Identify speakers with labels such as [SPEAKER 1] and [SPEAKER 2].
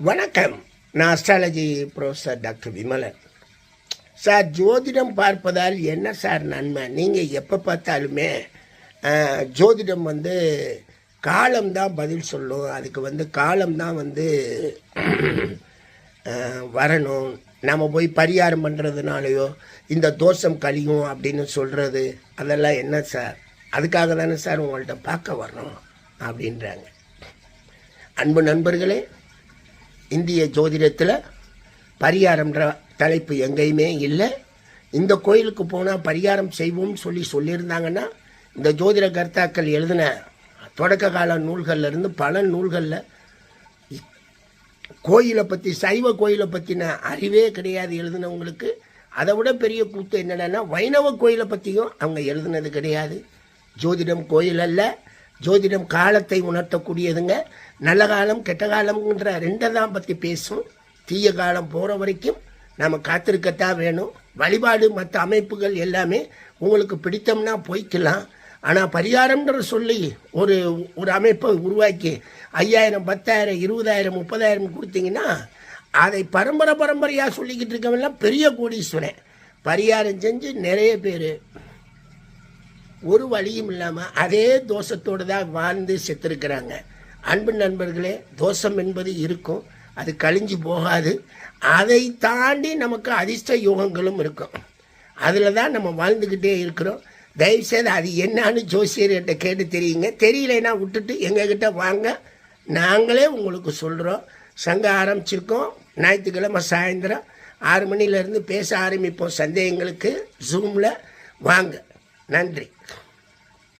[SPEAKER 1] வணக்கம். நான் astrology professor doctor Vimalan. Sir, ஜோதிடம் பார்ப்பதால் என்ன சார் நன்மை? நீங்கள் எப்போ பார்த்தாலுமே ஜோதிடம் காலம்தான் பதில் சொல்லும். அதுக்கு காலம்தான் வரணும். நம்ம போய் பரிகாரம் பண்ணுறதுனாலையோ இந்த தோஷம் கழியும் அப்படின்னு சொல்கிறது அதெல்லாம் என்ன சார்? அதுக்காக தானே சார் உங்கள்கிட்ட பார்க்க வரணும் அப்படின்றாங்க. அன்பு நண்பர்களே, இந்திய ஜோதிடத்தில் பரிகாரம்ன்ற தலைப்பு எங்கேயுமே இல்லை. இந்த கோயிலுக்கு போனால் பரிகாரம் செய்வோம்னு சொல்லியிருந்தாங்கன்னா இந்த ஜோதிட கர்த்தாக்கள் எழுதின தொடக்க கால நூல்கள்லேருந்து பல நூல்களில் கோயிலை பற்றி, சைவ கோயிலை பற்றின அறிவே கிடையாது எழுதினவங்களுக்கு. அதை விட பெரிய கூத்து என்னென்னா, வைணவ கோயிலை பற்றியும் அவங்க எழுதினது கிடையாது. ஜோதிடம் கோயில் அல்ல, ஜோதிடம் காலத்தை உணர்த்தக்கூடியதுங்க. நல்ல காலம் கெட்ட காலம்ன்ற ரெண்டை தான் பற்றி பேசும். தீய காலம் போகிற வரைக்கும் நம்ம காத்திருக்கத்தான் வேணும். வழிபாடு மற்ற அமைப்புகள் எல்லாமே உங்களுக்கு பிடித்தம்னா போய்க்கலாம். ஆனால் பரிகாரம்ன்ற சொல்லி ஒரு அமைப்பை உருவாக்கி 5000 10,000 20,000 30,000 கொடுத்தீங்கன்னா அதை பரம்பரையாக சொல்லிக்கிட்டு இருக்கவெல்லாம் பெரிய கோடீஸ்வரன். பரிகாரம் செஞ்சு நிறைய பேர் ஒரு வழியும் இல்லாமல் அதே தோஷத்தோடு தான் வாழ்ந்து செத்துருக்கிறாங்க. அன்பு நண்பர்களே, தோஷம் என்பது இருக்கும், அது கழிஞ்சு போகாது. அதை தாண்டி நமக்கு அதிர்ஷ்ட யோகங்களும் இருக்கும். அதில் தான் நம்ம வாழ்ந்துக்கிட்டே இருக்கிறோம். தயவுசெய்து அது என்னான்னு ஜோசியர்கிட்ட கேட்டு தெரியுங்க. தெரியலைன்னா விட்டுட்டு எங்ககிட்ட வாங்க, நாங்களே உங்களுக்கு சொல்கிறோம். சங்கம் ஆரம்பிச்சிருக்கோம். ஞாயிற்றுக்கிழமை சாயந்தரம் 6 மணிலேருந்து பேச ஆரம்பிப்போம். சந்தேகங்களுக்கு ஜூமில் வாங்க. நன்றி.